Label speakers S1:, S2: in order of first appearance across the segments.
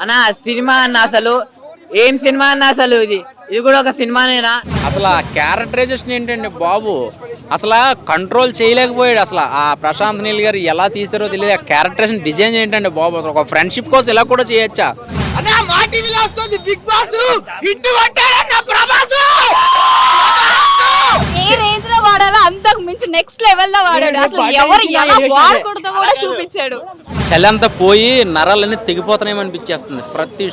S1: అన్న సినిమా అన్న అసలు ఏం సినిమా అన్న అసలు ఇది కూడా ఒక సినిమానేనా?
S2: అసలు ఆ క్యారెక్టరైజేషన్ ఏంటండి బాబు, అసలు కంట్రోల్ చేయలేకపోయాడు. అసలు ఆ ప్రశాంత్ నీల్ గారు ఎలా తీసారో తెలియదు. ఆ క్యారెక్టరైజేషన్ డిజైన్ ఏంటండి బాబు, అసలు ఒక ఫ్రెండ్షిప్ కోసం ఇలా కూడా చేయొచ్చా?
S3: ఏ రేంజ్ లో వాడాలో అంతకు మించి నెక్స్ట్ లెవెల్ లో వాడాడు. అసలు ఎవరు ఎలా వాడకూడదో కూడా చూపించాడు.
S2: చలంతా పోయి నరాలన్నీ తెగిపోతున్నాయి అనిపించేస్తుంది. ప్రతి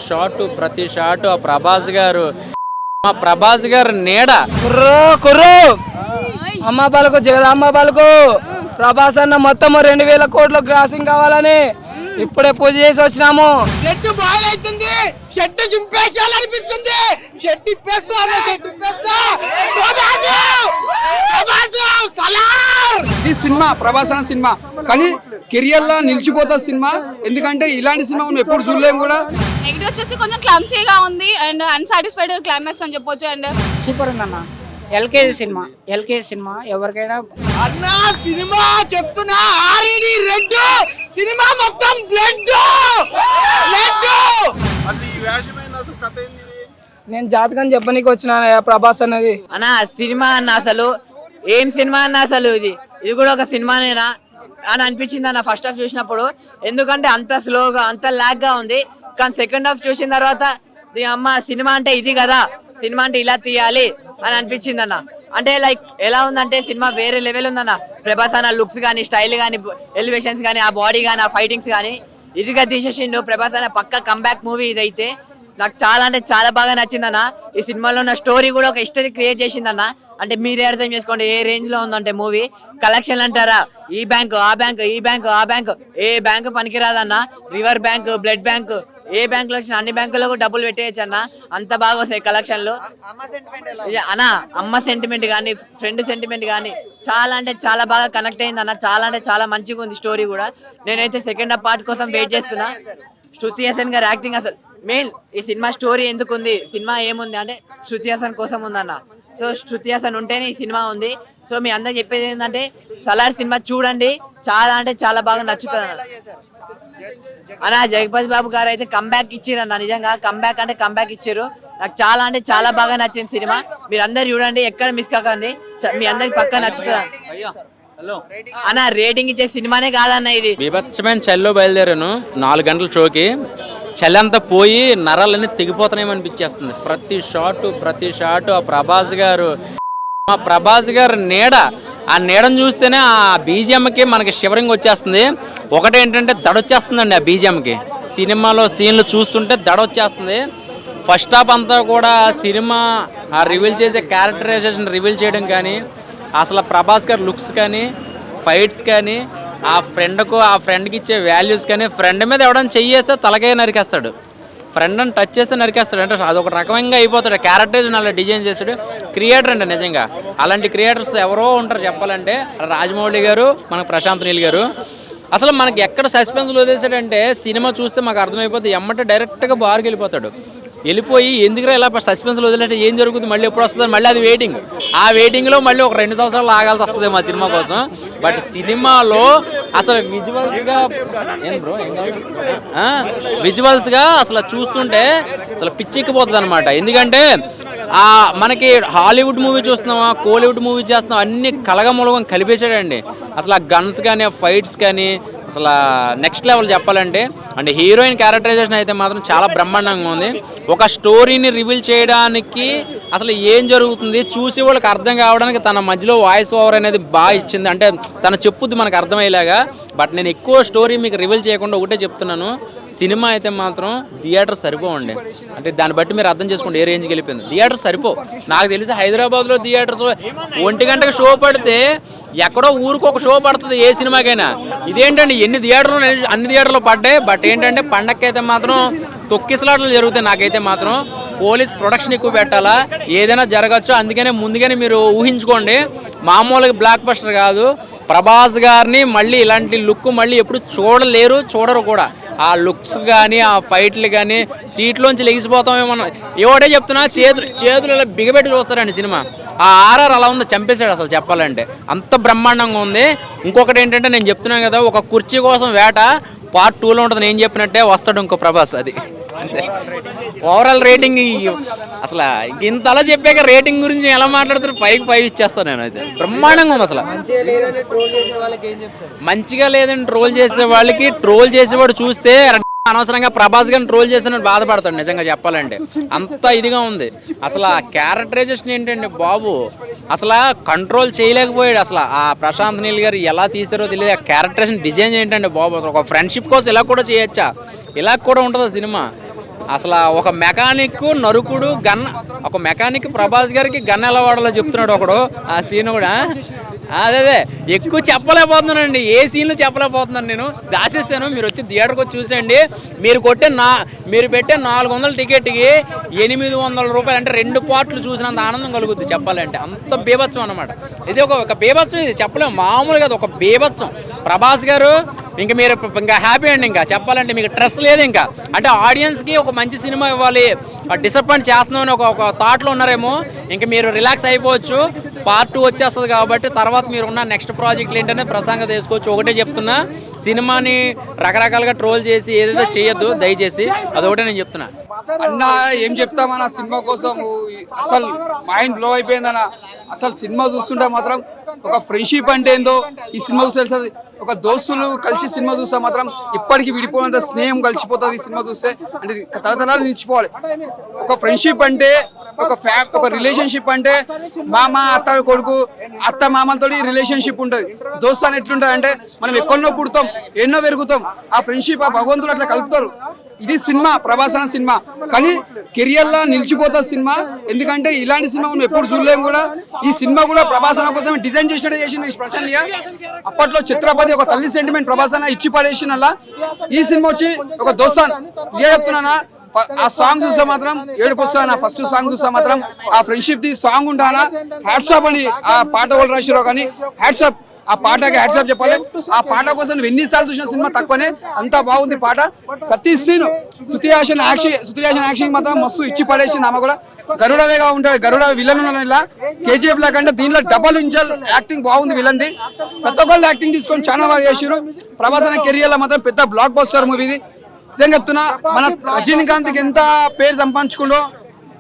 S2: షాట్ ఆ ప్రభాస్ గారు నీడ
S4: కుర్రు అమ్మ బాలకు జగదమ్మ బాలకు ప్రభాస్ అన్న మొత్తం 2000 కోట్లు క్రాసింగ్ కావాలని ఇప్పుడే పూజ చేసి వచ్చినాము.
S5: షెడ్ బాయిల్ అవుతుంది, షెడ్ చింపేసాలనిపిస్తుంది, షెడ్
S6: ఈ సినిమా ప్రభాస్ అన్న సినిమా కానీ కెరియర్ లా నిలిచిపోతా సినిమా. ఎందుకంటే ఇలాంటి సినిమా మనం ఎప్పుడు చూడలేము కూడా.
S3: నెగిటివ్ వచ్చేసి కొంచెం క్లమ్సీగా ఉంది అండ్ అన్సాటిస్ఫైడ్ క్లైమాక్స్ అని చెప్పొచ్చు. అండ్
S4: సూపర్ ఉందన్న. ఎల్కేజీ సినిమా ఎవరికైనా
S5: అన్నా సినిమా చెప్తున్నా ఆర్ఈడి రెడ్ సినిమా మొత్తం బ్లడ్.
S4: నేను జాతకం చెప్పనీకి వచ్చిన ప్రభాస్ అన్నది.
S1: అన్న సినిమా అన్న అసలు ఏం సినిమా అన్న అసలు ఇది కూడా ఒక సినిమానేనా అని అనిపించింది అన్న ఫస్ట్ హాఫ్ చూసినప్పుడు. ఎందుకంటే అంత స్లోగా అంత లాగ్ గా ఉంది. కానీ సెకండ్ హాఫ్ చూసిన తర్వాత అమ్మ సినిమా అంటే ఇది కదా, సినిమా అంటే ఇలా తీయాలి అని అనిపించింది అన్న. అంటే లైక్ ఎలా ఉందంటే సినిమా వేరే లెవెల్ ఉందన్న. ప్రభాస్ అన్న లుక్స్ కానీ, స్టైల్ కానీ, ఎలివేషన్స్ కానీ, ఆ బాడీ కానీ, ఆ ఫైటింగ్స్ కానీ ఇటుగా తీసేసిండు. ప్రభాస్ అన్న పక్క కంబ్యాక్ మూవీ ఇదైతే నాకు చాలా అంటే చాలా బాగా నచ్చిందన్న. ఈ సినిమాలో ఉన్న స్టోరీ కూడా ఒక హిస్టరీ క్రియేట్ చేసిందన్న. అంటే మీరే అర్థం చేసుకోండి ఏ రేంజ్ లో ఉందంటే మూవీ. కలెక్షన్ అంటారా, ఈ బ్యాంకు ఆ బ్యాంకు ఆ బ్యాంకు ఏ బ్యాంకు పనికిరాదన్న. రివర్ బ్యాంకు, బ్లడ్ బ్యాంకు, ఏ బ్యాంకులో వచ్చిన అన్ని బ్యాంకుల్లో కూడా డబ్బులు పెట్టేయచ్చు అన్న. అంత బాగా వస్తాయి కలెక్షన్లు అన్న. అమ్మ సెంటిమెంట్ కానీ, ఫ్రెండ్ సెంటిమెంట్ కానీ చాలా అంటే చాలా బాగా కనెక్ట్ అయింది అన్న. చాలా అంటే చాలా మంచిగా ఉంది స్టోరీ కూడా. నేనైతే సెకండ్ హాఫ్ పార్ట్ కోసం వెయిట్ చేస్తున్నా. శృతి హాసన్ గారు యాక్టింగ్ అసలు మెయిన్. ఈ సినిమా స్టోరీ ఎందుకు ఉంది, సినిమా ఏముంది అంటే శృతి హాసన్ కోసం ఉందన్న. సో శృతి హాసన్ ఉంటేనే ఈ సినిమా ఉంది. సో మీ అందరు చెప్పేది ఏంటంటే సలార్ సినిమా చూడండి, చాలా అంటే చాలా బాగా నచ్చుతుంది అన్న. జగపతి బాబు గారు అయితే కంబ్యాక్ ఇచ్చారు అన్న. నిజంగా కంబ్యాక్ అంటే కంబ్యాక్ ఇచ్చారు. నాకు చాలా అంటే చాలా బాగా నచ్చింది సినిమా. మీరు అందరు చూడండి, ఎక్కడ మిస్ కాకండి, మీ అందరికి పక్క నచ్చుతుంది అన్న. రేటింగ్ ఇచ్చే సినిమానే కాదన్న ఇది.
S2: బీభత్సమైన చల్లో బయలుదేరాను 4 గంటల షోకి. చలంతా పోయి నరాలన్నీ తెగిపోతున్నాయి అనిపించేస్తుంది. ప్రతి షాట్ ఆ ప్రభాస్ గారు నీడ, ఆ నీడను చూస్తేనే ఆ బీజిఎంకి మనకి షివరింగ్ వచ్చేస్తుంది. ఒకటేంటంటే దడొచ్చేస్తుందండి ఆ బీజిఎంకి. సినిమాలో సీన్లు చూస్తుంటే దడొచ్చేస్తుంది. ఫస్ట్ హాఫ్ అంతా కూడా సినిమా రివీల్ చేసే క్యారెక్టరైజేషన్ రివీల్ చేయడం కానీ, అసలు ప్రభాస్ గారి లుక్స్ కానీ, ఫైట్స్ కానీ, ఆ ఫ్రెండ్కి ఇచ్చే వాల్యూస్ కానీ, ఫ్రెండ్ మీద ఎవడైనా చెయ్యేస్తే తలకాయ నరికేస్తాడు, ఫ్రెండ్ అని టచ్ చేస్తే నరికేస్తాడు. అంటే అదొక రకంగా అయిపోతాడు. క్యారెక్టరైజేషన్ అలా డిజైన్ చేస్తాడు క్రియేటర్ అండి. నిజంగా అలాంటి క్రియేటర్స్ ఎవరో ఉంటారు చెప్పాలంటే. రాజమౌళి గారు, మనకు ప్రశాంత్ నీల్ గారు. అసలు మనకి ఎక్కడ సస్పెన్స్ వదిలేసాడంటే సినిమా చూస్తే మాకు అర్థమైపోతుంది. ఎమ్మటే డైరెక్ట్గా బార్కి వెళ్ళిపోయి ఎందుకురా ఇలా సస్పెన్స్లో వదిలేస్తే ఏం జరుగుతుంది, మళ్ళీ ఎప్పుడు వస్తుంది, మళ్ళీ అది వెయిటింగ్. ఆ వెయిటింగ్లో మళ్ళీ ఒక 2 సంవత్సరాలు ఆగాల్సి వస్తుంది మా సినిమా కోసం. బట్ సినిమాలో అసలు విజువల్స్గా అసలు చూస్తుంటే అసలు పిచ్చెక్కిపోతుంది అనమాట. ఎందుకంటే మనకి హాలీవుడ్ మూవీ చూస్తున్నావా, కోలీవుడ్ మూవీ చేస్తున్నావా, అన్ని కలగమూలగం కలిపేసాడండి. అసలు ఆ గన్స్ కానీ, ఆ ఫైట్స్ కానీ అసలు నెక్స్ట్ లెవెల్ చెప్పాలంటే. అంటే హీరోయిన్ క్యారెక్టరైజేషన్ అయితే మాత్రం చాలా బ్రహ్మాండంగా ఉంది. ఒక స్టోరీని రివీల్ చేయడానికి అసలు ఏం జరుగుతుంది చూసి వాళ్ళకి అర్థం కావడానికి తన మధ్యలో వాయిస్ ఓవర్ అనేది బాగా ఇచ్చింది. అంటే తన చెప్పుద్ది మనకు అర్థమయ్యేలాగా. బట్ నేను ఎక్కువ స్టోరీ మీకు రివీల్ చేయకుండా ఒకటే చెప్తున్నాను, సినిమా అయితే మాత్రం థియేటర్ సరిపోవండి. అంటే దాన్ని బట్టి మీరు అర్థం చేసుకోండి ఏ రేంజ్కి వెళ్ళిపోయింది. థియేటర్ సరిపో. నాకు తెలిసి హైదరాబాద్లో థియేటర్స్ 1 గంటకు షో పడితే ఎక్కడో ఊరికి ఒక షో పడుతుంది ఏ సినిమాకైనా. ఇదేంటండి అన్ని థియేటర్లు పడ్డాయి. బట్ ఏంటంటే పండగకైతే మాత్రం తొక్కిసలాటలు జరుగుతాయి. నాకైతే మాత్రం పోలీస్ ప్రొడక్షన్ ఎక్కువ పెట్టాలా, ఏదైనా జరగచ్చు. అందుకనే ముందుగానే మీరు ఊహించుకోండి. మామూలుగా బ్లాక్ బస్టర్ కాదు. ప్రభాస్ గారిని మళ్ళీ ఇలాంటి లుక్ మళ్ళీ ఎప్పుడు చూడరు కూడా. ఆ లుక్స్ కానీ, ఆ ఫైట్లు కానీ సీట్లోంచి లెగిసిపోతామేమన్నా. ఏవోటే చెప్తున్నా, చేతులు ఇలా బిగబెట్టి చూస్తారండి సినిమా. ఆ ఆర్ఆర్ అలా ఉంది, చంపేశాడు అసలు చెప్పాలంటే. అంత బ్రహ్మాండంగా ఉంది. ఇంకొకటి ఏంటంటే నేను చెప్తున్నాను కదా, ఒక కుర్చీ కోసం వేట పార్ట్ 2లో ఉంటుంది. నేను చెప్పినట్టే వస్తాడు ఇంకో ప్రభాస్. అది ఓవరాల్ రేటింగ్ అసలు ఇంతలా చెప్పాక రేటింగ్ గురించి ఎలా మాట్లాడుతారు? 5 ఇచ్చేస్తాను నేను. అయితే బ్రహ్మాండంగా ఉంది అసలు. మంచిగా లేదని ట్రోల్ చేసే వాళ్ళకి ట్రోల్ చేసేవాడు చూస్తే అనవసరంగా ప్రభాస్ గారిని ట్రోల్ చేసిన బాధపడతాడు నిజంగా చెప్పాలంటే. అంత ఇదిగా ఉంది అసలు. ఆ క్యారెక్టరైజేషన్ ఏంటండి బాబు, అసలు కంట్రోల్ చేయలేకపోయాడు అసలు. ఆ ప్రశాంత్ నీల్ గారు ఎలా తీసారో తెలియదు. ఆ క్యారెక్టరైజేషన్ డిజైన్ ఏంటండి బాబు, అసలు ఒక ఫ్రెండ్షిప్ కోసం ఇలా కూడా చేయొచ్చా? ఇలా కూడా ఉంటుంది సినిమా. అసలు ఒక మెకానిక్ నరుకుడు గన్, ఒక మెకానిక్ ప్రభాస్ గారికి గన్ ఎలా వాడాలో చెప్తున్నాడు ఒకడు. ఆ సీన్ కూడా అదే ఎక్కువ చెప్పలేకపోతున్నానండి. ఏ సీన్లు చెప్పలేకపోతున్నాను నేను, దాచేసాను. మీరు వచ్చి థియేటర్కి వచ్చి చూసేయండి. మీరు పెట్టే 400 టికెట్కి 800 రూపాయలు అంటే 2 పార్ట్లు చూసినంత ఆనందం కలుగుద్ది చెప్పాలంటే. అంత బీభత్సం అనమాట. ఇది ఒక బీభత్సం, ఇది చెప్పలేము మామూలుగా. అది ఒక బీభత్సం. ప్రభాస్ గారు ఇంకా మీరు ఇంకా హ్యాపీ అండి. ఇంకా చెప్పాలంటే మీకు స్ట్రెస్ లేదు ఇంకా. అంటే ఆడియన్స్కి ఒక మంచి సినిమా ఇవ్వాలి, డిసప్పాయింట్ చేస్తున్నామని ఒక థాట్లో ఉన్నారేమో. ఇంకా మీరు రిలాక్స్ అయిపోవచ్చు. పార్ట్ 2 వచ్చేస్తుంది కాబట్టి తర్వాత మీరు ఉన్న నెక్స్ట్ ప్రాజెక్టులు ఏంటనే ప్రసంగం తీసుకోవచ్చు. ఒకటే చెప్తున్నా, సినిమాని రకరకాలుగా ట్రోల్ చేసి ఏదైతే చేయొద్దు దయచేసి. అదొకటే నేను చెప్తున్నా.
S6: అన్న ఏం చెప్తామన్న సినిమా కోసం, అసలు మైండ్ బ్లో అయిపోయిందన్న. అసలు సినిమా చూస్తుంటే మాత్రం ఒక ఫ్రెండ్షిప్ అంటే ఏందో ఈ సినిమా చూస్తే తెలుస్తుంది. ఒక దోస్తులు కలిసి సినిమా చూస్తే మాత్రం ఇప్పటికీ విడిపోయినంత స్నేహం కలిసిపోతుంది ఈ సినిమా చూస్తే. అంటే తరతరాలు నిలిచిపోవాలి. ఒక ఫ్రెండ్షిప్ అంటే ఒక రిలేషన్షిప్ అంటే మామ అత్త కొడుకు, అత్త మామలతో రిలేషన్షిప్ ఉంటుంది. దోస్తు అని ఎట్లుంటుంది అంటే మనం ఎక్కడో పుడతాం, ఎన్నో పెరుగుతాం. ఆ ఫ్రెండ్షిప్ ఆ భగవంతుడు అట్లా కలుపుతారు. ఇది సినిమా, ప్రభాస్ అన్న సినిమా. కానీ కెరియర్లో నిలిచిపోతా సినిమా. ఎందుకంటే ఇలాంటి సినిమా మనం ఎప్పుడు చూడలేము కూడా. ఈ సినిమా కూడా ప్రభాస్ అన్న కోసం డిజైన్ చేసినట్టు చేసిన ప్రశాంత్. అప్పట్లో ఛత్రపతి ఒక తల్లి సెంటిమెంట్ ప్రభాస్ అన్న ఇచ్చి పడేసిన అలా ఈ సినిమా వచ్చి ఒక దోస్తాన్ చెప్తున్నానా. ఆ సాంగ్ చూస్తే మాత్రం ఏడుపు వస్తానా. ఫస్ట్ సాంగ్ చూస్తే మాత్రం ఆ ఫ్రెండ్షిప్ ది సాంగ్ ఉంటానా. హ్యాట్సాప్ అని ఆ పాట వాళ్ళు రాసిరో కానీ హ్యాట్సాప్, ఆ పాటకి హ్యాట్సాప్ చెప్పాలి. ఆ పాట కోసం నువ్వు ఎన్నిసార్లు చూసిన సినిమా తక్కువనే, అంత బాగుంది పాట. ప్రతి సీన్ శృతి హాసన్ యాక్షన్ మాత్రం మస్తు ఇచ్చి పడేసింది. ఆమె కూడా గరుడవేగా ఉంటాడు. గరుడ విలన్ ఇలా కేజీఎఫ్ లా కంటే దీనిలో డబల్ ఇంజల్ యాక్టింగ్ బాగుంది విలన్ది. ప్రతి ఒక్కళ్ళు యాక్టింగ్ తీసుకొని చాలా బాగా చేసారు. ప్రభాస్ అనే కెరియర్ లో మాత్రం పెద్ద బ్లాక్ బస్టర్ మూవీ ఇది. నిజంగా చెప్తున్నా, మన రజనీకాంత్కి ఎంత పేరు సంపాదించుకుండో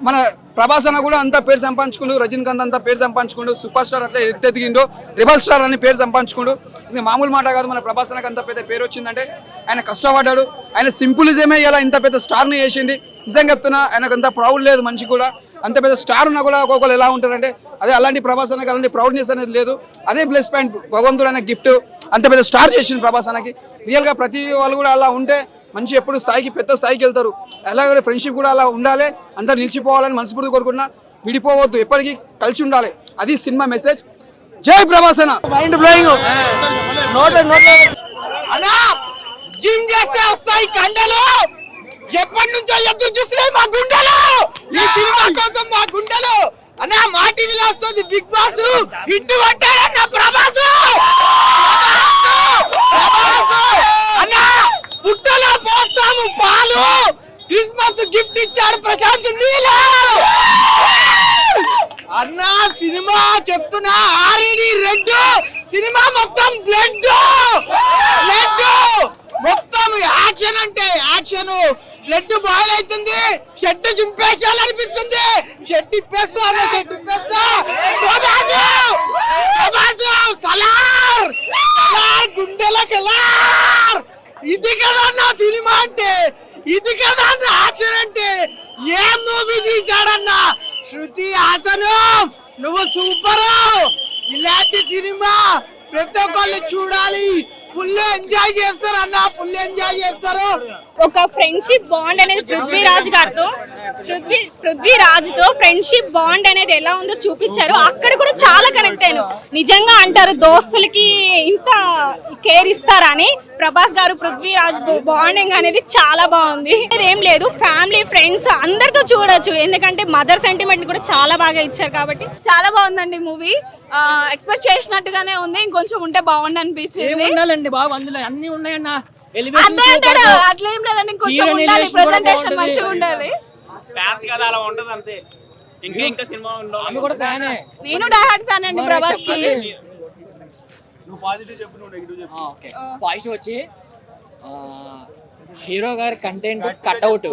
S6: మన ప్రభాస్ అన్న కూడా అంత పేరు సంపాదించుకుండు. రజనీకాంత్ అంతా పేరు సంపాదించుకుండు. సూపర్ స్టార్ అట్లా ఎత్తెదిగిండు. రెబల్ స్టార్ అని పేరు సంపాదించుకుండు. ఇది మామూలు మాట కాదు. మన ప్రభాస్ అన్నకు అంత పెద్ద పేరు వచ్చిందంటే ఆయన కష్టపడ్డాడు. ఆయన సింపులిజమే ఇలా ఇంత పెద్ద స్టార్ని చేసింది. నిజంగా చెప్తున్నా, ఆయనకు అంత ప్రౌడ్ లేదు మనిషి కూడా. అంత పెద్ద స్టార్ ఉన్నా కూడా ఒక్కొక్కరు ఎలా ఉంటారంటే అదే అలాంటి ప్రభాస్ అన్నకి అలాంటి ప్రౌడ్నెస్ అనేది లేదు. అదే ప్లస్ పాయింట్. భగవంతుడు అనే గిఫ్ట్ అంత పెద్ద స్టార్ చేసింది ప్రభాస్ అన్నకి. రియల్గా ప్రతి వాళ్ళు కూడా అలా ఉంటే మంచి ఎప్పుడు స్థాయికి పెద్ద స్థాయికి వెళ్తారు. అలాగే ఫ్రెండ్షిప్ కూడా అలా ఉండాలి. అందరు నిలిచిపోవాలని మనస్ఫూర్తి కోరుకుంటున్నా. విడిపోవద్దు, ఎప్పటికీ కలిసి ఉండాలి. అది సినిమా మెసేజ్. జై ప్రభాస్ అన్న.
S5: Mind blowing. అన్నా జిమ్ చేస్తే వస్తాయి కండలు. ఎప్పటి నుంచో ఎదురు చూస్తున్నాయి మా గుండెలు. ఈ సినిమా కోసం మా గుండెలు. అన్నా మా టీవీలో వస్తుంది బిగ్ బాస్. ఇట్టు కొట్టాడన్న ప్రభాస్. అన్నా పుట్టలో పోస్తాము పాలు. క్రిస్మస్ గిఫ్ట్ ఇచ్చాడు ప్రశాంత్ నీళ్ళు. అన్నా సినిమా చెప్తున్నా ఆర్ఈడి రెడ్. సినిమా మొత్తం బ్లడ్ మొత్తం. యాక్షన్ అంటే యాక్షన్. బ్లడ్ బాయిల్ అవుతుంది. షెడ్ చింపేసాలనిపిస్తుంది. షెడ్ ఇప్పేస్తా సలార్ గుండెలకు ఎలార్. ఇది కదా నా సినిమా అంటే, ఇది కదా నా యాక్షన్ అంటే. ఏం మూవీ తీశాడన్నా శృతి హాసన్. నువ్వు సూపర్. ఇలాంటి సినిమా ప్రతి ఒక్కళ్ళు చూడాలి. ఫుల్ ఎంజాయ్ చేస్తారు అన్న, ఫుల్ ఎంజాయ్ చేస్తారు.
S3: ఒక ఫ్రెండ్షిప్ బాండ్ అనేది పృథ్వీరాజ్తో ఫ్రెండ్షిప్ బాండ్ అనేది ఎలా ఉందో చూపించారు. అక్కడ కూడా చాలా కనెక్ట్ అయ్యాను. నిజంగా అంటారు దోస్తులకి ఇంత కేర్ ఇస్తారని. ప్రభాస్ గారు పృథ్వీరాజ్ బాండింగ్ అనేది చాలా బాగుంది. ఏం లేదు, ఫ్యామిలీ ఫ్రెండ్స్ అందరితో చూడొచ్చు. ఎందుకంటే మదర్ సెంటిమెంట్ కూడా చాలా బాగా ఇచ్చారు కాబట్టి చాలా బాగుందండి మూవీ. ఎక్స్పెక్ట్ చేసినట్టుగానే ఉంది. ఇంకొంచెం ఉంటే బాగుంది అనిపించింది.
S7: బాబు అందులో అన్ని ఉన్నాయన్న.
S3: అట్లా ఏం లేదండి, కొంచెం ఉండాలి. ప్రెజెంటేషన్ మంచిగా ఉండాలి. నేను డై హార్ట్ ఫ్యాన్ అండి ప్రభాస్ కి.
S7: పాజిటివ్ వచ్చి హీరో గారి కంటెంట్ కట్అవుట్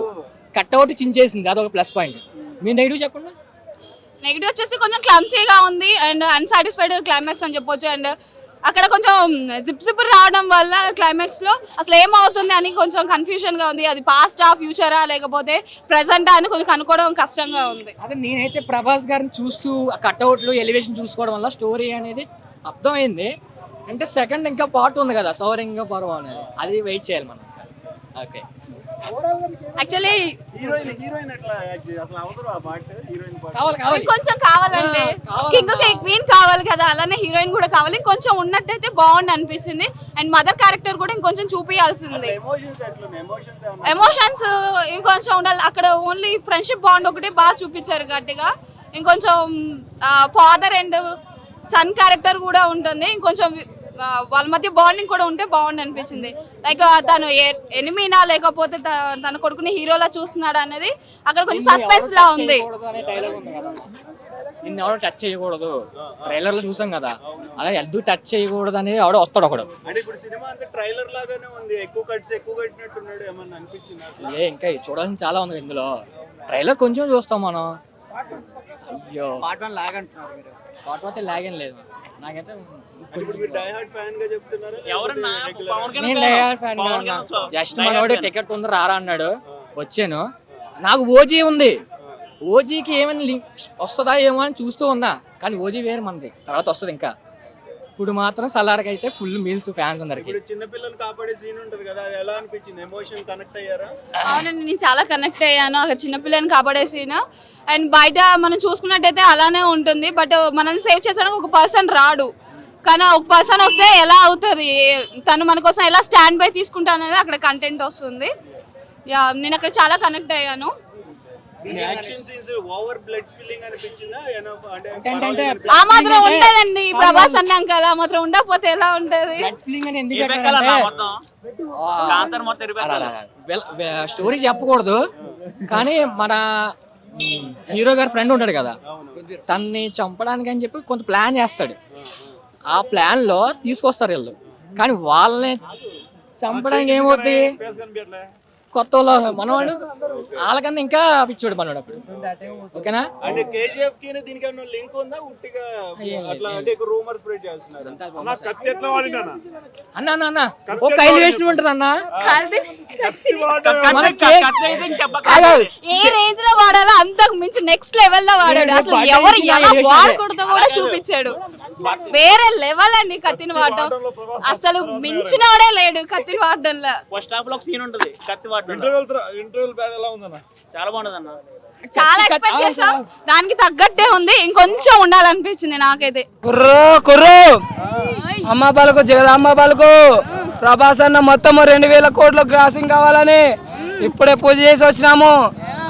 S7: కట్అవుట్ చించేసింది, అదొక ప్లస్ పాయింట్. మీ నెగిటివ్ చెప్పండి.
S3: నెగిటివ్ వచ్చేసి కొంచెం క్లమ్సీగా ఉంది అండ్ అన్సాటిస్ఫైడ్ క్లైమాక్స్ అని చెప్పొచ్చు. అండ్ అక్కడ కొంచెం జిప్ రావడం వల్ల క్లైమాక్స్ లో అసలు ఏమవుతుంది అని కొంచెం కన్ఫ్యూజన్ గా ఉంది. అది పాస్టా ఫ్యూచరా లేకపోతే ప్రెసెంటా అని కొంచెం కనుక్కోవడం కష్టంగా ఉంది.
S7: అదే నేనైతే ప్రభాస్ గారిని చూస్తూ కట్అవుట్లు ఎలివేషన్ చూసుకోవడం వల్ల స్టోరీ అనేది అర్థమైంది. అంటే సెకండ్ ఇంకా పార్ట్ ఉంది కదా, సౌరంగ పర్వం అనేది, అది వెయిట్ చేయాలి మనం. ఓకే,
S3: యాక్చువల్లీ
S7: కావాలి
S3: కొంచెం కావాలండి, కింగ్ కి క్వీన్ కావాలి కదా, అలానే హీరోయిన్ కూడా కావాలి. కొంచెం ఉన్నట్టయితే బాగుంది అనిపించింది. అండ్ మదర్ క్యారెక్టర్ కూడా ఇంకొంచెం చూపించాల్సింది. ఎమోషన్స్ ఇంకొంచెం ఉండాలి. అక్కడ ఓన్లీ ఫ్రెండ్షిప్ బాండ్ ఒకటి బాగా చూపించారు గట్టిగా. ఇంకొంచెం ఫాదర్ అండ్ సన్ క్యారెక్టర్ కూడా ఉంటుంది. ఇంకొంచెం వాళ్ళ మధ్య బాండింగ్ కూడా ఉంటే బాగుంది అనిపించింది. లైక్ తను ఎనిమీనా లేకపోతే తన కొడుకుని హీరోలా చూస్తున్నాడు అనేది అక్కడ కొంచెం సస్పెన్స్ లా ఉంది.
S7: నిన్ను ఎవడో టచ్ చేయకూడదు, ట్రైలర్ లో చూసాం కదా, అదే ఎందుకు టచ్ చేయకూడదు అనేది ఎవడో వస్తాడు ఒకడు. ఇంకా చూడాల్సింది చాలా ఉంది ఇందులో. ట్రైలర్ కొంచెం చూస్తాం మనం. అయ్యో పార్ట్ 1 లాగ్ అంటున్నారు మీరు. పార్ట్ 1 లాగ్ ఏం లేదు నాకైతే. జస్ట్ మనోడు టికెట్ ఉంది రారా అన్నాడు, వచ్చాను. నాకు ఓజీ ఉంది, ఓజీకి ఏమైనా లింక్ వస్తుందా ఏమో అని చూస్తూ ఉన్నా, కానీ ఓజీ వేరు మనది, తర్వాత వస్తుంది. ఇంకా ఇప్పుడు మాత్రం సలార్కి అయితే ఫుల్ మీల్స్ ఫ్యాన్స్ అందరికి.
S3: అవునండి, నేను చాలా కనెక్ట్ అయ్యాను అక్కడ చిన్నపిల్లని కాపాడే సీన్. అండ్ బయట మనం చూసుకున్నట్టయితే అలానే ఉంటుంది. బట్ మనల్ని సేవ్ చేసడానికి ఒక పర్సన్ రాడు, కానీ ఒక పర్సన్ వస్తే ఎలా అవుతుంది, తను మన కోసం ఎలా స్టాండ్ బై తీసుకుంటా అనేది అక్కడ కంటెంట్ వస్తుంది. నేను అక్కడ చాలా కనెక్ట్ అయ్యాను. ఆ మాత్రం ఉంటదండి ప్రభాస్ అన్నాక, ఆ మాత్రం ఉండకపోతే ఎలా ఉంటది.
S7: స్టోరీ చెప్పకూడదు, కానీ మన హీరో గారి ఫ్రెండ్ ఉంటాడు కదా, తన్ని చంపడానికి అని చెప్పి కొంత ప్లాన్ చేస్తాడు. ఆ ప్లాన్ లో తీసుకొస్తారు వీళ్ళు, కానీ వాళ్ళని చంపడానికి ఏమవుతుంది, కొత్త వాళ్ళు మనవాడు వాళ్ళకన్నా ఇంకా పిచ్చోడు మనవాడు అప్పుడు. ఓకేనా, అన్న అన్న అన్న ఓ ఎలివేషన్ ఉంటుంది అన్న.
S3: ఏ రేంజ్ లో వాడాలో అంతకు మించి నెక్స్ట్ లెవెల్ లో వాడాడు. అసలు ఎవరు ఎలా వాడకూడదో కూడా చూపించాడు. వేరే లెవెల్ అండి కత్తిని వాడడం. అసలు మించినోడే లేడు కత్తిని వాడడంలో. చాలా ఎక్స్పెక్ట్ చేసాం, దానికి తగ్గట్టే ఉంది. ఇంకొంచెం ఉండాలనిపించింది నాకైతే.
S4: కుర్రో అమ్మ బాలకు జగదాంబ బాలకు ప్రభాస్ అన్న మొత్తం 2000 కోట్ల క్రాసింగ్ కావాలని ఇప్పుడే పూజ చేసి వచ్చినాము.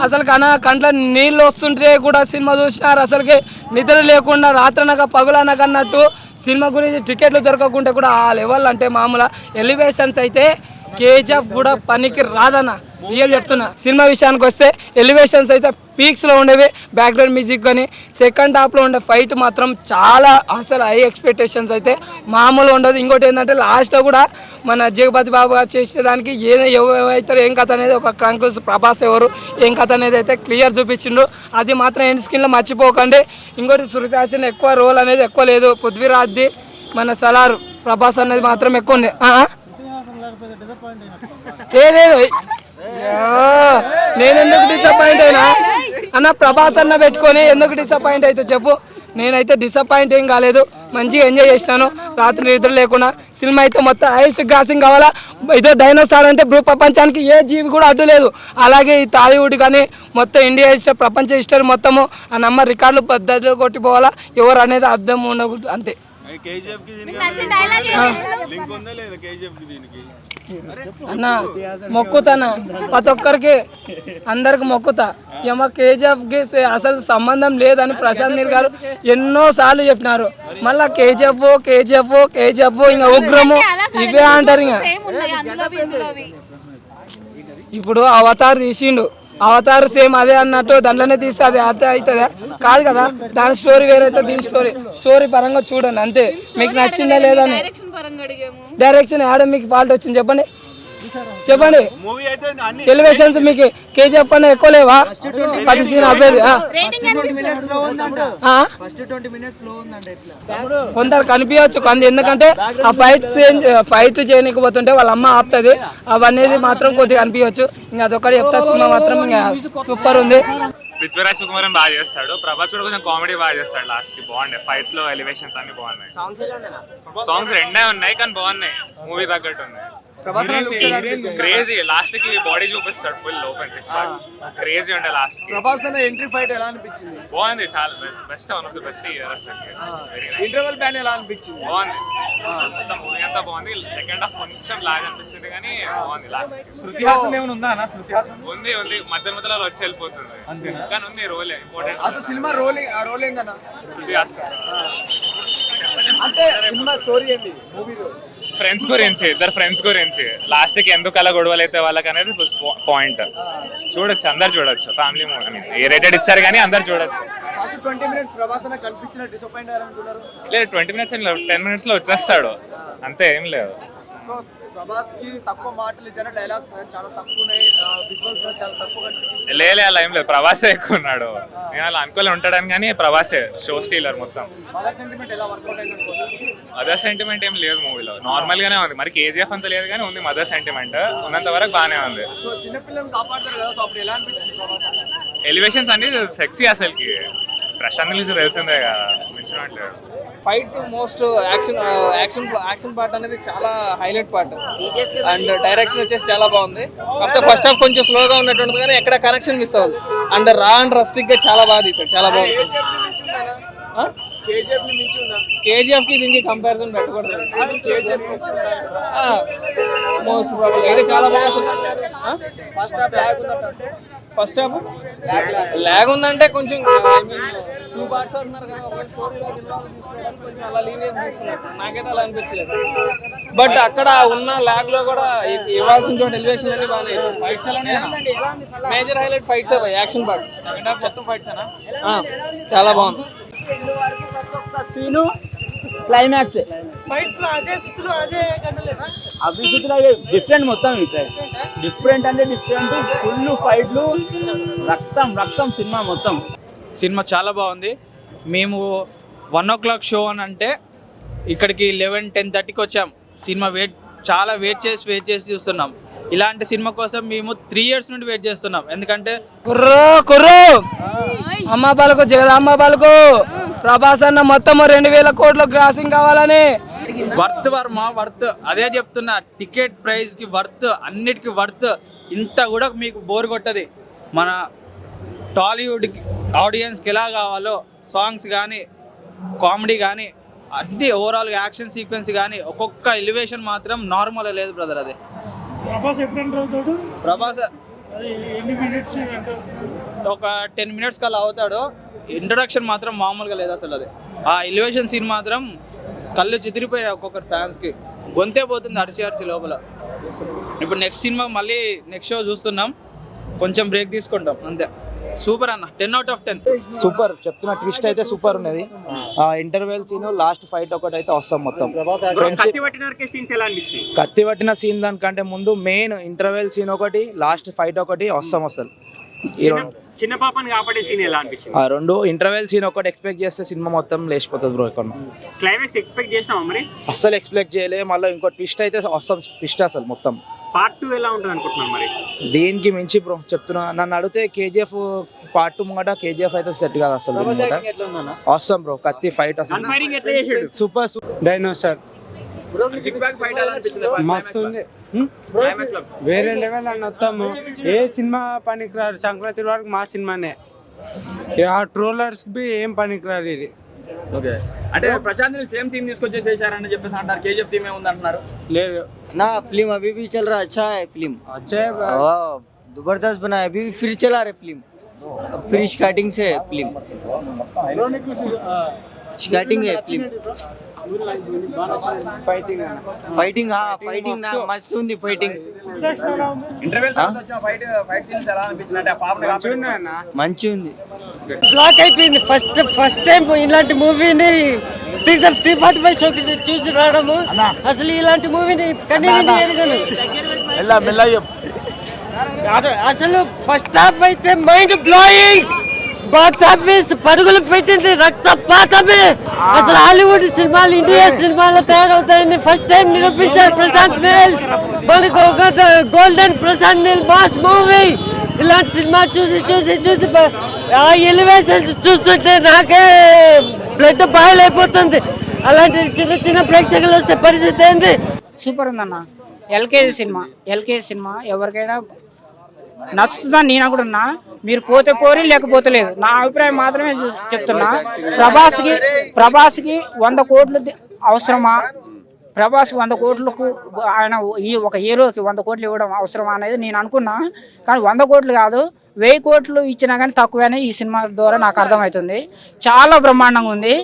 S4: అసలు కంట్లో నీళ్ళు వస్తుంటే కూడా సినిమా చూసినారు. అసలుకి నిద్ర లేకుండా రాత్రనక పగులనక అన్నట్టు సినిమా గురించి టికెట్లు దొరకకుండా కూడా ఆ లెవెల్. అంటే మామూలు ఎలివేషన్స్ అయితే కేజీఎఫ్ కూడా పనికి రాదన్న, రియల్ చెప్తున్నా. సినిమా విషయానికి వస్తే ఎలివేషన్స్ అయితే పీక్స్లో ఉండేవి. బ్యాక్గ్రౌండ్ మ్యూజిక్ కానీ సెకండ్ హాఫ్లో ఉండే ఫైట్ మాత్రం చాలా అసలు హై ఎక్స్పెక్టేషన్స్ అయితే మామూలు ఉండదు. ఇంకోటి ఏంటంటే లాస్ట్లో కూడా మన జగపతి బాబు చేసేదానికి ఏమవుతారు ఏం కథ అనేది ఒక కంక్లూస్, ప్రభాస్ ఎవరు ఏం కథ అనేది అయితే క్లియర్ చూపించిండు. అది మాత్రం ఎండ్ స్క్రీన్లో మర్చిపోకండి. ఇంకోటి శృతి హాసన్ ఎక్కువ రోల్ అనేది ఎక్కువ లేదు, పృథ్వీరాజ్ది మన సలార్, ప్రభాస్ అనేది మాత్రం ఎక్కువ ఉంది. నేను ఎందుకు డిసప్పాయింట్ అయినా అన్న, ప్రభాస్ అన్న పెట్టుకొని ఎందుకు డిసప్పాయింట్ అయితే చెప్పు. నేనైతే డిసప్పాయింట్ ఏం కాలేదు, మంచిగా ఎంజాయ్ చేసినాను. రాత్రి నిద్ర లేకుండా సినిమా అయితే మొత్తం హైయెస్ట్ గ్రాసింగ్ కావాలా. ఇదో డైనోసార్ అంటే భూ ప్రపంచానికి ఏ జీవి కూడా అడ్డు లేదు. అలాగే ఈ టాలీవుడ్ కానీ మొత్తం ఇండియా హిస్టరీ, ప్రపంచ హిస్టరీ మొత్తము ఆ నెంబర్ రికార్డులు పద్ధతిలో కొట్టిపోవాలా. ఎవరు అనేది అర్థం ఉండకూడదు అంతే. అన్న మొక్కుతానా ప్రతి ఒక్కరికి, అందరికి మొక్కుతా. ఏమో కేజీఎఫ్కి అసలు సంబంధం లేదని ప్రశాంత్ నీల్ గారు ఎన్నో సార్లు చెప్పినారు. మళ్ళా కేజీఎఫ్ ఇంకా ఉగ్రము ఇవే అంటారు. ఇంకా ఇప్పుడు అవతార్ తీసిండు, అవతార్ సేమ్ అదే అన్నట్టు దాంట్లోనే తీస్తే అది అదే అవుతుందా? కాదు కదా, దాని స్టోరీ వేరైతే దీని స్టోరీ పరంగా చూడండి అంతే. మీకు నచ్చిందా లేదా? డైరెక్షన్ ఆడ మీకు ఫాల్ట్ వచ్చింది చెప్పండి. చెప్పండి. ఎలివేషన్స్ మీకు కేజీఎఫ్ కన్నా ఎక్కువ లేవా? 10 సీన్ ఆపేది
S3: రేటింగ్ ఎంత
S4: కొందరు కనిపించవచ్చు ఎందుకంటే ఆ ఫైట్ చేయకపోతుంటే వాళ్ళ అమ్మ ఆపుతుంది అవన్నీ మాత్రం కొద్దిగా కనిపించవచ్చు. ఇంకా అదొకటి చెప్తా, సినిమా మాత్రం ఇంకా సూపర్ ఉంది.
S8: పృథ్వీరాజ్ సుకుమారన్ బాగా చేస్తాడు, ప్రభాస్ కూడా కొంచెం కామెడీ బాగా చేస్తాడు. లాస్ట్ కి బాగుండే ఫైట్స్ లో ఎలివేషన్స్ అన్ని బాగున్నాయి. సాంగ్స్ రెండే ఉన్నాయి కానీ బాగున్నాయి, మూవీ తగ్గట్టు ఉన్నాయి. క్రేజీ లాస్ట్ కి బాడీ చూపిస్తాడు, ఫుల్ ఓపెన్ 6 ప్యాక్ క్రేజీ ఉండే లాస్ట్ కి.
S5: ప్రభాస్ అన్న ఎంట్రీ ఫైట్ ఎలా అనిపించింది?
S8: బాగుంది, చాలా best, one of the best year అసలు.
S5: ఇంటర్వెల్ ప్లాన్ ఎలా అనిపించింది?
S8: బాగుంది, మొత్తం మూవీ అంతా బాగుంది. సెకండ్ హాఫ్ కొంచెం లాగ్ అనిపించింది కానీ బాగుంది. లాస్ట్
S5: శృతి హాసన్ ఏమైనా ఉందా అన్న? శృతి హాసన్
S8: ఉంది మధ్య మధ్యలో వచ్చి వెళ్ళిపోతుంది కానీ ఉంది రోల్ ఇంపార్టెంట్.
S5: అసలు సినిమా రోల్ ఏందన్న?
S8: శృతి హాసన్
S5: అంటే సినిమా స్టోరీ ఏంటి మూవీలో?
S8: ఫ్రెండ్స్ గురించి, ఇద్దరు ఫ్రెండ్స్ గురించి లాస్ట్ కి ఎందుకు అలా గొడవలు అయితే వాళ్ళకి అనేది పాయింట్. చూడొచ్చు, అందరు చూడొచ్చు, ఫ్యామిలీ మూవీ. ఏ రేటెడ్ ఇచ్చారు కానీ అందరు చూడొచ్చు.
S5: ఫస్ట్ 20 minutes ప్రభాస్ అన్న కనిపించిన డిసప్పాయింట్ అయ్యారనుకున్నారు?
S8: లేదు 20 minutes 10 minutes లో వచ్చేస్తాడు అంతే, ఏం లేదు.
S5: సో ప్రభాస్ కి తక్కువ మాటలు ఇచ్చారు, డైలాగ్స్ చాలా తక్కువ ఉన్నాయి, విజువల్స్ చాలా తక్కువ కనిపించింది.
S8: లేదు అలా ఏం లేదు, ప్రభాసే ఎక్కువ ఉన్నాడు. నేను అలా అనుకోలే ఉంటాడని కానీ ప్రభాసే షో స్టీలర్ మొత్తం.
S5: మదర్ సెంటిమెంట్ ఎలా వర్కౌట్ అయింది అనుకోవచ్చు?
S8: మదర్ సెంటిమెంట్ ఏం లేదు మూవీలో, నార్మల్ గానే ఉంది. మరి కేజీఎఫ్ అంత లేదు కానీ ఉంది మదర్ సెంటిమెంట్, ఉన్నంత వరకు బాగానే ఉంది.
S5: సో చిన్నపిల్లల్ని కాపాడతారు కదా, సో అప్పుడు ఎలా అనిపించింది ప్రభాస్?
S8: ఎలివేషన్స్ అన్ని సెక్సీ అసలుకి. ప్రశాంత్ నీల్ తెలిసిందే కదా, మించినట్లేదు.
S9: ఫైట్స్ మోస్ట్ యాక్షన్ పార్ట్ అనేది చాలా హైలైట్ పార్ట్ అండ్ డైరెక్షన్ వచ్చేసి చాలా బాగుంది. కాకపోతే ఫస్ట్ హాఫ్ కొంచెం స్లోగా ఉన్నట్టు కానీ ఎక్కడ కనెక్షన్ మిస్ అవ్వదు. అండ్ రస్టిక్ గా చాలా బాగా తీసాడు, చాలా బాగుంది. కేజీఎఫ్ కి దీనికి కంపారిజన్ పెట్టకూడదు. మోస్ట్ ప్రాబ్లం అయితే చాలా బాగుంది. ఫస్ట్ హాఫ్ లాగ్ ఉందంటే కొంచెం 2 parts అంటున్నారు కదా, ఒక స్టోరీలో తీసుకోవడానికి కొంచెం అలా లీనియన్స్ తీసుకున్నారు. నాకైతే అలా అనిపించలేదు. బట్ అక్కడ ఉన్న లాగ్ లో కూడా ఇవ్వాల్సిన చోట ఎలివేషన్ అన్ని బాగానే. Fights major highlight fights action part చాలా బాగుంది.
S1: సీను క్లైమాక్స్ అభివృద్ధిలో డిఫరెంట్ మొత్తం డిఫరెంట్ అంటే డిఫరెంట్, ఫుల్ ఫైట్లు, రక్తం సినిమా మొత్తం.
S10: సినిమా చాలా బాగుంది. మేము 1 o'clock షో అని అంటే ఇక్కడికి 11-10:30కి వచ్చాం. సినిమా చాలా వెయిట్ చేసి చూస్తున్నాం. ఇలాంటి సినిమా కోసం మేము 3 years నుండి వెయిట్ చేస్తున్నాం. ఎందుకంటే
S4: కుర్రో అమ్మ బాలకు జగదాంబ బాలకు ప్రభాస్ అన్న మొత్తం 2000 కోట్ల క్రాసింగ్ కావాలని.
S10: వర్త్ అదే చెప్తున్నా, టికెట్ ప్రైస్ కి వర్త్, అన్నిటికీ వర్త్. ఇంత కూడా మీకు బోర్ కొట్టది. మన టాలీవుడ్ ఆడియన్స్కి ఎలా కావాలో సాంగ్స్ కానీ కామెడీ కానీ అన్ని ఓవరాల్ యాక్షన్ సీక్వెన్స్ కానీ ఒక్కొక్క ఎలివేషన్ మాత్రం నార్మల్ లేదు బ్రదర్. అదే ప్రభాస్ ఒక 10 minutes కల్లా అవుతాడు. ఇంట్రొడక్షన్ మాత్రం మామూలుగా లేదు అసలు. అది ఆ ఎలివేషన్ సీన్ మాత్రం కళ్ళు చితిరిపోయాయి ఒక్కొక్కరు ఫ్యాన్స్కి, గొంతే పోతుంది అరిచి లోపల. ఇప్పుడు నెక్స్ట్ షో చూస్తున్నాం, కొంచెం బ్రేక్ తీసుకుంటాం అంతే. సూపర్ అన్న, 10 out of 10.
S11: సూపర్ చెప్తున్నా, ట్విస్ట్ అయితే సూపర్ ఉన్నది. ఇంటర్వెల్ సీన్, లాస్ట్ ఫైట్ ఒకటి అయితే వస్తాం మొత్తం. కత్తి పట్టిన సీన్ దానికంటే ముందు మెయిన్ ఇంటర్వెల్ సీన్ ఒకటి, లాస్ట్ ఫైట్ ఒకటి వస్తాం అసలు.
S12: చిన్న పాపని కాపాడే సీన్ ఎలా అనిపించింది?
S11: ఆ రెండు ఇంటర్వెల్ సీన్ ఒకటి ఎక్స్పెక్ట్ చేస్తే సినిమా మొత్తం లేచిపోతుంది బ్రో. ఇక్కడ
S12: క్లైమాక్స్ ఎక్స్పెక్ట్ చేసినావా మరి?
S11: అస్సలు ఎక్స్పెక్ట్ చేయలే. మళ్ళీ ఇంకో ట్విస్ట్ అయితే వస్తాం, ట్విస్ట్ అసలు మొత్తం.
S12: పార్ట్ 2 ఎలా ఉంటుంది అనుకుంటున్నాను మరి?
S11: దీనికి మించి బ్రో చెప్తున్నా, నన్ను అడిగితే కేజీఎఫ్ పార్ట్ 2 ముంగట కేజీఎఫ్ అయితే సెట్ కాదు అసలు. వస్తాం బ్రో, కత్తి ఫైట్ అసలు సూపర్.
S13: డైనోసార్ మస్తు ఉంది, వేరే లెవెల్ అని వస్తాము. ఏ సినిమా పనికిరారు, సంక్రాంతి వరకు మా సినిమానే. ఆ ట్రోలర్స్ కి ఏం పనికిరారు ఇది.
S2: ఓకే, అంటే ప్రశాంత్ సేమ్ థీమ్ తీసుకొచ్చి చేశారని చెప్పేసి అంటారు. కేజీఎఫ్ థీమ్ ఏముంది అంటున్నారు.
S13: లేదు
S1: ना फिल्म अभी भी चल रहा, अच्छा है फिल्म,
S13: अच्छा है,
S1: जबरदस्त बना है. अभी भी फिर चला रहे फिल्म, फिर स्टार्टिंग से फिल्म स्टार्टिंग है फिल्म.
S13: ఫైటింగ్
S1: ఫైటింగ్ మస్తు ఉంది ఫైటింగ్.
S2: ఇంటర్వెల్ ఫైట్ సీన్స్ ఎలా అనిపించింది? ఆ పాప
S1: మంచి ఉంది.
S5: బ్లాక్ అయిపోయింది. ఫస్ట్ టైం ఇలాంటి మూవీని 345 షోకి చూసి రావడము, అసలు ఇలాంటి మూవీని కనీవిని ఎరగను.
S14: అసలు ఫస్ట్ హాఫ్ అయితే మైండ్ బ్లోయింగ్, బాక్స్ ఆఫీస్ పరుగులు పెట్టింది, రక్తపాతమే. అసలు హాలీవుడ్ సినిమాలు ఇండియా సినిమాలో తయారవుతాయని ఫస్ట్ టైం నిరూపించారు ప్రశాంత్ నీల్. మనకు ఒక golden Prashanth Neel mass movie. ఇలాంటి సినిమా చూసి చూసి చూసి ఆ ఎలివేషన్స్ చూస్తుంటే నాకే బ్లడ్ బాయిల్ అయిపోతుంది. అలాంటి చిన్న చిన్న ప్రేక్షకులు వస్తే పరిస్థితి ఏంది?
S15: సూపర్ ఉందన్న. ఎల్కేజీ సినిమా ఎవరికైనా నచ్చుతుందని నేను అనుకుంటున్నా. మీరు పోతే పోరి లేకపోతే లేదు, నా అభిప్రాయం మాత్రమే చెప్తున్నా. ప్రభాస్కి 100 కోట్లు అవసరమా? ప్రభాస్ 100 కోట్లకు ఆయన ఈ ఒక హీరోకి 100 కోట్లు ఇవ్వడం అవసరమా అనేది నేను అనుకున్నా. కానీ 100 కోట్లు కాదు, 1000 కోట్లు ఇచ్చినా కానీ తక్కువనే ఈ సినిమా ద్వారా నాకు అర్థమవుతుంది. చాలా బ్రహ్మాండంగా ఉంది.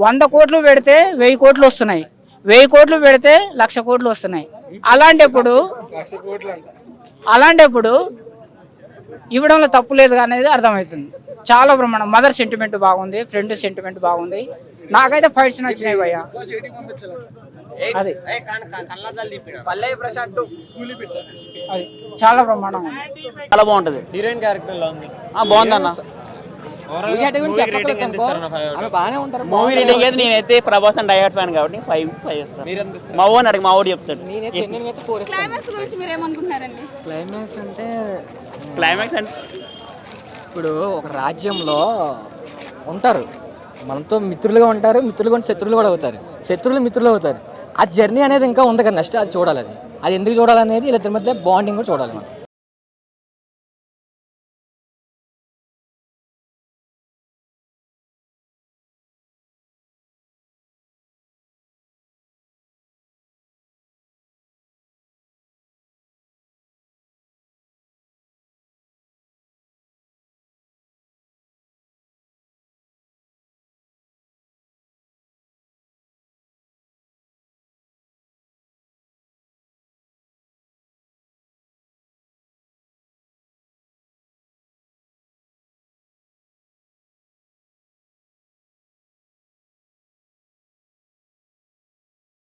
S15: 100 కోట్లు పెడితే 1000 కోట్లు వస్తున్నాయి, 1000 కోట్లు పెడితే 1,00,000 కోట్లు వస్తున్నాయి. అలాంటప్పుడు ఇవ్వడంలో తప్పు లేదు అనేది అర్థమవుతుంది. చాలా బ్రహ్మాండం. మదర్ సెంటిమెంట్ బాగుంది, ఫ్రెండ్ సెంటిమెంట్ బాగుంది. నాకైతే ఫైట్స్ నచ్చినాయి భయ్యా. అది అది చాలా బ్రహ్మాండంగా ఉంది.
S9: చాలా బాగుంటది. హీరోయిన్ క్యారెక్టర్ బాగుందన్న. మూవీ రేటింగ్ అయితే నేనైతే ప్రభాస్ అండ్ డైహార్డ్ ఫ్యాన్ కాబట్టి 5 ఇస్తాను. మా ఓన్ అడిగి మా ఓడి చెప్తాడు.
S3: క్లైమాక్స్ గురించి మీరు ఏమనుకుంటున్నారండి?
S9: క్లైమాక్స్ అంటే
S7: ఇప్పుడు ఒక రాజ్యంలో ఉంటారు, మనతో మిత్రులుగా ఉంటారు, మిత్రులు కూడా శత్రువులు కూడా అవుతారు, శత్రువులు మిత్రులు అవుతారు. ఆ జర్నీ అనేది ఇంకా ఉంది కదా, నెక్స్ట్ అది చూడాలి. అది ఎందుకు చూడాలనేది వీళ్ళిద్దరి మధ్య బాండింగ్ కూడా చూడాలి మనం.